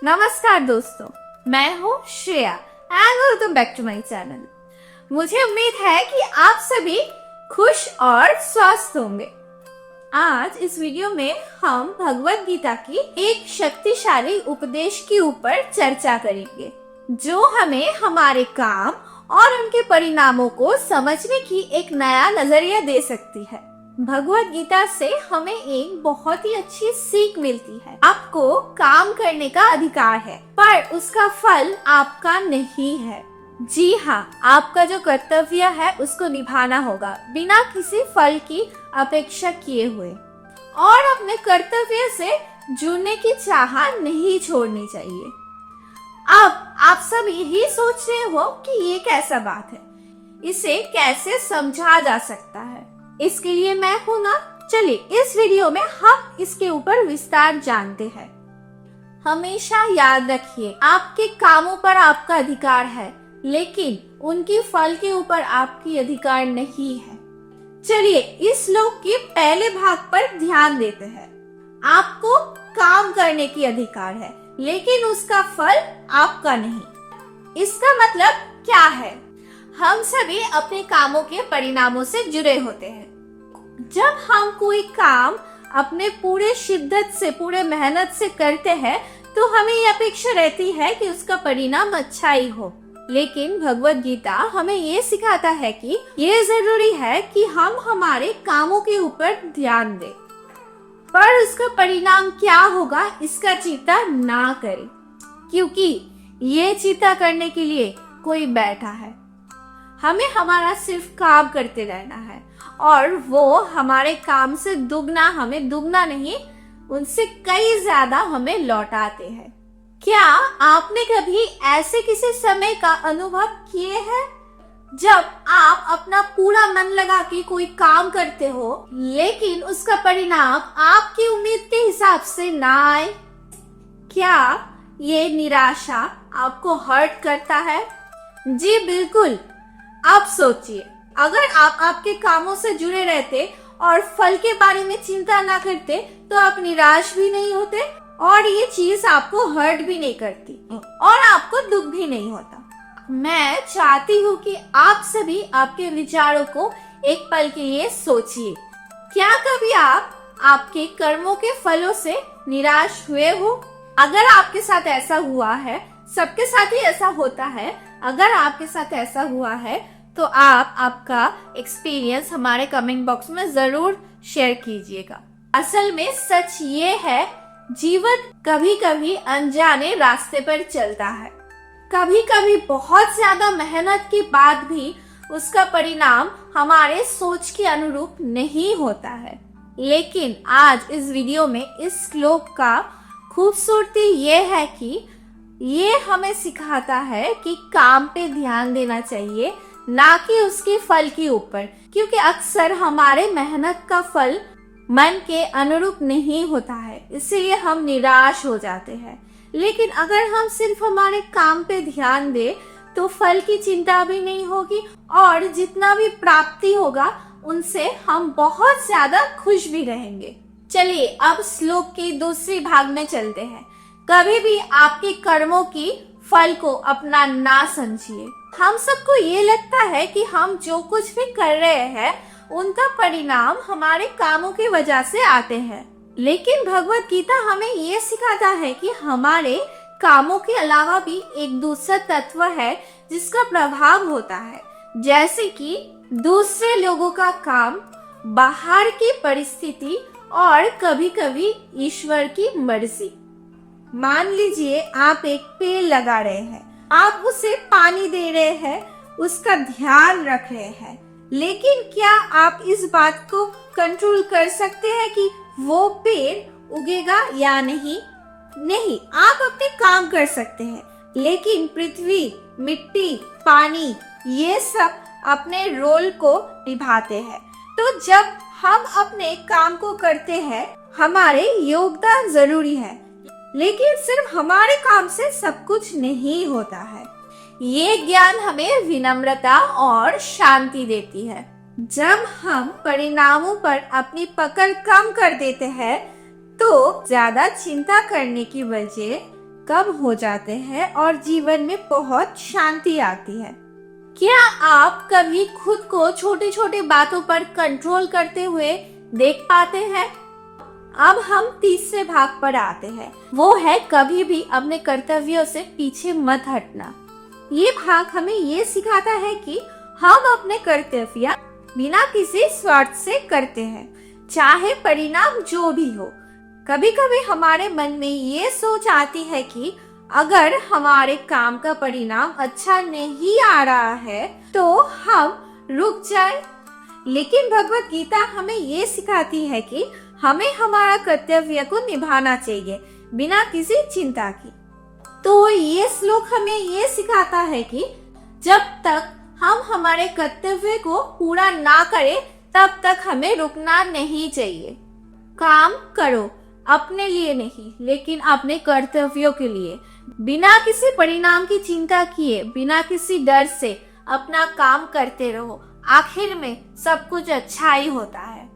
नमस्कार दोस्तों, मैं हूँ Shreya and welcome back to my channel. मुझे उम्मीद है कि आप सभी खुश और स्वस्थ होंगे। आज इस वीडियो में हम भगवत गीता की एक शक्तिशाली उपदेश के ऊपर चर्चा करेंगे, जो हमें हमारे काम और उनके परिणामों को समझने की एक नया नजरिया दे सकती है। भगवत गीता से हमें एक बहुत ही अच्छी सीख मिलती है। आपको काम करने का अधिकार है, पर उसका फल आपका नहीं है। जी हाँ, आपका जो कर्तव्य है उसको निभाना होगा बिना किसी फल की अपेक्षा किए हुए, और अपने कर्तव्य से जुड़ने की चाह नहीं छोड़नी चाहिए। अब आप सब यही सोच रहे हो कि ये कैसा बात है, इसे कैसे समझा जा सकता है। इसके लिए मैं हूं ना। चलिए इस वीडियो में हम इसके ऊपर विस्तार जानते हैं। हमेशा याद रखिए, आपके कामों पर आपका अधिकार है, लेकिन उनकी फल के ऊपर आपकी अधिकार नहीं है। चलिए इस श्लोक के पहले भाग पर ध्यान देते हैं। आपको काम करने की अधिकार है, लेकिन उसका फल आपका नहीं। इसका मतलब क्या है? हम सभी अपने कामों के परिणामों से जुड़े होते हैं। जब हम कोई काम अपने पूरे शिद्दत से, पूरे मेहनत से करते हैं, तो हमें यह अपेक्षा रहती है कि उसका परिणाम अच्छा ही हो। लेकिन भगवत गीता हमें ये सिखाता है कि ये जरूरी है कि हम हमारे कामों के ऊपर ध्यान दें, पर उसका परिणाम क्या होगा इसका चिंता ना करें, क्योंकि ये चिंता करने के लिए कोई बैठा है। हमें हमारा सिर्फ काम करते रहना है, और वो हमारे काम से दुगना, हमें दुगना नहीं, उनसे कई ज्यादा हमें लौटाते हैं। क्या आपने कभी ऐसे किसी समय का अनुभव किए हैं जब आप अपना पूरा मन लगा के कोई काम करते हो, लेकिन उसका परिणाम आपकी उम्मीद के हिसाब से ना आए? क्या ये निराशा आपको हर्ट करता है? जी बिल्कुल। आप सोचिए, अगर आप आपके कामों से जुड़े रहते और फल के बारे में चिंता ना करते, तो आप निराश भी नहीं होते, और ये चीज आपको हर्ट भी नहीं करती, और आपको दुख भी नहीं होता। मैं चाहती हूँ कि आप सभी आपके विचारों को एक पल के लिए सोचिए। क्या कभी आप आपके कर्मों के फलों से निराश हुए हो? अगर आपके साथ ऐसा हुआ है, सबके साथ ही ऐसा होता है, अगर आपके साथ ऐसा हुआ है तो आप आपका एक्सपीरियंस हमारे कमेंट बॉक्स में जरूर शेयर कीजिएगा। असल में सच ये है, जीवन कभी कभी अनजाने रास्ते पर चलता है। कभी कभी बहुत ज्यादा मेहनत के बाद भी उसका परिणाम हमारे सोच के अनुरूप नहीं होता है। लेकिन आज इस वीडियो में इस श्लोक का खूबसूरती ये है कि ये हमें सिखाता है कि काम पे ध्यान देना चाहिए, ना कि उसके फल के ऊपर, क्योंकि अक्सर हमारे मेहनत का फल मन के अनुरूप नहीं होता है, इसीलिए हम निराश हो जाते हैं। लेकिन अगर हम सिर्फ हमारे काम पे ध्यान दें, तो फल की चिंता भी नहीं होगी, और जितना भी प्राप्ति होगा उनसे हम बहुत ज्यादा खुश भी रहेंगे। चलिए अब श्लोक के दूसरे भाग में चलते हैं। कभी भी आपके कर्मों की फल को अपना ना समझिए। हम सबको ये लगता है कि हम जो कुछ भी कर रहे हैं उनका परिणाम हमारे कामों की वजह से आते हैं, लेकिन भगवत गीता हमें ये सिखाता है कि हमारे कामों के अलावा भी एक दूसरा तत्व है जिसका प्रभाव होता है, जैसे कि दूसरे लोगों का काम, बाहर की परिस्थिति, और कभी कभी ईश्वर की मर्जी। मान लीजिए आप एक पेड़ लगा रहे हैं, आप उसे पानी दे रहे हैं, उसका ध्यान रख रहे हैं, लेकिन क्या आप इस बात को कंट्रोल कर सकते हैं कि वो पेड़ उगेगा या नहीं? नहीं, आप अपने काम कर सकते हैं, लेकिन पृथ्वी, मिट्टी, पानी, ये सब अपने रोल को निभाते हैं। तो जब हम अपने काम को करते हैं, हमारे योगदान जरूरी है, लेकिन सिर्फ हमारे काम से सब कुछ नहीं होता है। ये ज्ञान हमें विनम्रता और शांति देती है। जब हम परिणामों पर अपनी पकड़ कम कर देते हैं, तो ज्यादा चिंता करने की बजाय कम हो जाते हैं और जीवन में बहुत शांति आती है। क्या आप कभी खुद को छोटी छोटी बातों पर कंट्रोल करते हुए देख पाते हैं? अब हम तीसरे भाग पर आते हैं, वो है कभी भी अपने कर्तव्यों से पीछे मत हटना। ये भाग हमें ये सिखाता है कि हम अपने कर्तव्य बिना किसी स्वार्थ से करते हैं, चाहे परिणाम जो भी हो। कभी कभी हमारे मन में ये सोच आती है कि अगर हमारे काम का परिणाम अच्छा नहीं आ रहा है तो हम रुक जाएं। लेकिन भगवत गीता हमें ये सिखाती है कि हमें हमारा कर्तव्य को निभाना चाहिए बिना किसी चिंता की। तो ये श्लोक हमें ये सिखाता है कि जब तक हम हमारे कर्तव्य को पूरा ना करें तब तक हमें रुकना नहीं चाहिए। काम करो, अपने लिए नहीं लेकिन अपने कर्तव्यों के लिए, बिना किसी परिणाम की चिंता किए, बिना किसी डर से अपना काम करते रहो। आखिर में सब कुछ अच्छा ही होता है।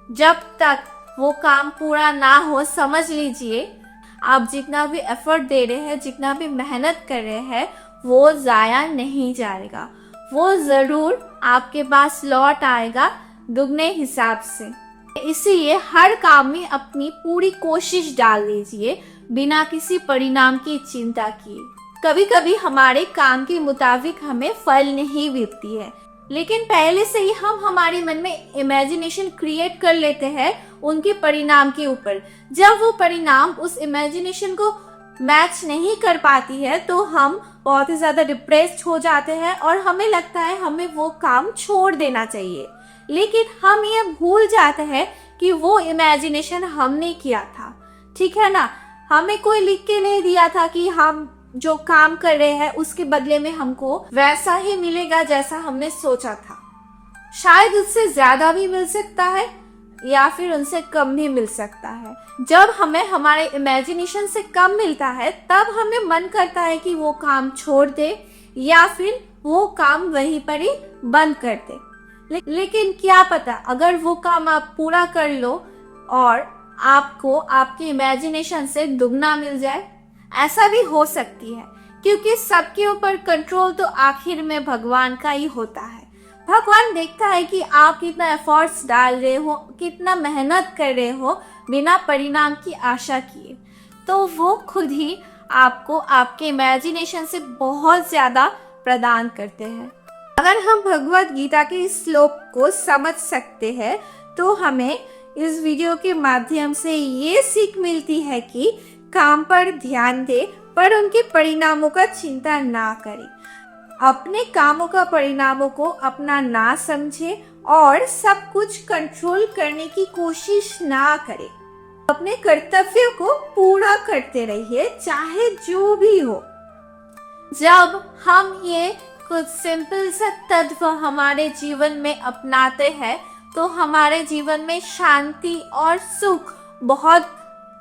जब तक वो काम पूरा ना हो, समझ लीजिए आप जितना भी एफर्ट दे रहे हैं, जितना भी मेहनत कर रहे हैं, वो जाया नहीं जाएगा। वो जरूर आपके पास लौट आएगा दुगने हिसाब से। इसीलिए हर काम में अपनी पूरी कोशिश डाल दीजिए बिना किसी परिणाम की चिंता किए। कभी कभी हमारे काम के मुताबिक हमें फल नहीं मिलती है, लेकिन पहले से ही हम हमारे मन में इमेजिनेशन क्रिएट कर लेते हैं उनके परिणाम के ऊपर। जब वो परिणाम उस इमेजिनेशन को मैच नहीं कर पाती है तो हम बहुत ही ज्यादा डिप्रेस्ड हो जाते हैं और हमें लगता है हमें वो काम छोड़ देना चाहिए। लेकिन हम ये भूल जाते हैं कि वो इमेजिनेशन हमने किया था, ठीक है ना। हमें कोई लिख के नहीं दिया था कि हम जो काम कर रहे हैं उसके बदले में हमको वैसा ही मिलेगा जैसा हमने सोचा था। शायद उससे ज्यादा भी मिल सकता है या फिर उनसे कम भी मिल सकता है। जब हमें हमारे इमेजिनेशन से कम मिलता है तब हमें मन करता है कि वो काम छोड़ दे या फिर वो काम वहीं पर ही बंद कर दे। लेकिन क्या पता अगर वो काम आप पूरा कर लो और आपको आपके इमेजिनेशन से दुगना मिल जाए। ऐसा भी हो सकती है, क्योंकि सबके ऊपर कंट्रोल तो आखिर में भगवान का ही होता है। भगवान देखता है कि आप कितना एफर्ट्स डाल रहे हो, कितना मेहनत कर रहे हो बिना परिणाम की आशा किए, तो वो खुद ही आपको आपके इमेजिनेशन से बहुत ज्यादा प्रदान करते हैं। अगर हम भगवत गीता के इस श्लोक को समझ सकते हैं तो हमें इस वीडियो के माध्यम से ये सीख मिलती है कि काम पर ध्यान दे पर उनके परिणामों का चिंता ना करें। अपने कामों का परिणामों को अपना ना समझे और सब कुछ कंट्रोल करने की कोशिश ना करें। अपने कर्तव्यों को पूरा करते रहिए चाहे जो भी हो। जब हम ये कुछ सिंपल सा तत्व हमारे जीवन में अपनाते हैं तो हमारे जीवन में शांति और सुख बहुत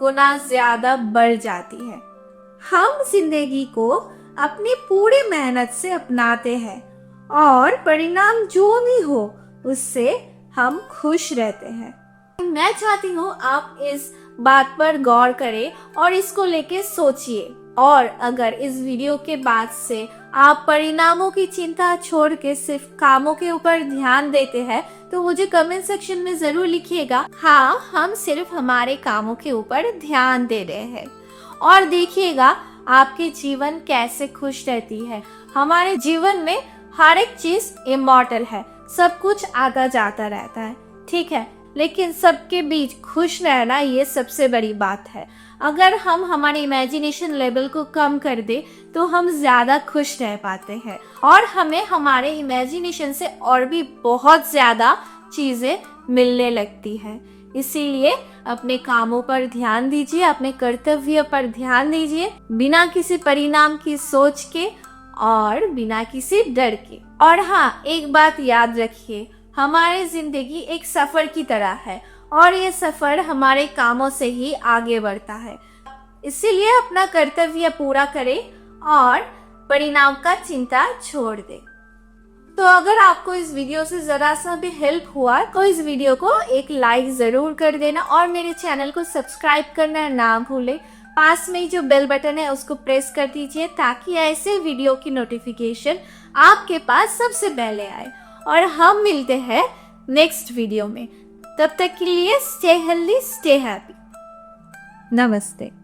गुना ज्यादा बढ़ जाती है। हम जिंदगी को अपनी पूरी मेहनत से अपनाते हैं और परिणाम जो भी हो उससे हम खुश रहते हैं। मैं चाहती हूँ आप इस बात पर गौर करें और इसको लेके सोचिए। और अगर इस वीडियो के बाद से आप परिणामों की चिंता छोड़ के सिर्फ कामों के ऊपर ध्यान देते हैं तो मुझे कमेंट सेक्शन में जरूर लिखिएगा, हाँ हम सिर्फ हमारे कामों के ऊपर ध्यान दे रहे हैं। और देखिएगा आपके जीवन कैसे खुश रहती है। हमारे जीवन में हर एक चीज इमॉर्टल है, सब कुछ आता जाता रहता है, ठीक है, लेकिन सबके बीच खुश रहना ये सबसे बड़ी बात है। अगर हम हमारे इमेजिनेशन लेवल को कम कर दे तो हम ज़्यादा खुश रह पाते हैं और हमें हमारे इमेजिनेशन से और भी बहुत ज़्यादा चीज़ें मिलने लगती हैं। इसीलिए अपने कामों पर ध्यान दीजिए, अपने कर्तव्य पर ध्यान दीजिए, बिना किसी परिणाम की सोच के और बिना किसी डर के। और हाँ, एक बात याद रखिए, हमारी जिंदगी एक सफर की तरह है और ये सफर हमारे कामों से ही आगे बढ़ता है। इसीलिए अपना कर्तव्य पूरा करें और परिणाम का चिंता छोड़ दें। तो अगर आपको इस वीडियो से जरा सा भी हेल्प हुआ तो इस वीडियो को एक लाइक जरूर कर देना और मेरे चैनल को सब्सक्राइब करना ना भूलें। पास में ही जो बेल बटन है उसको प्रेस कर दीजिए ताकि ऐसे वीडियो की नोटिफिकेशन आपके पास सबसे पहले आए। और हम मिलते हैं नेक्स्ट वीडियो में। तब तक के लिए स्टे हेल्दी, स्टे हैप्पी। नमस्ते।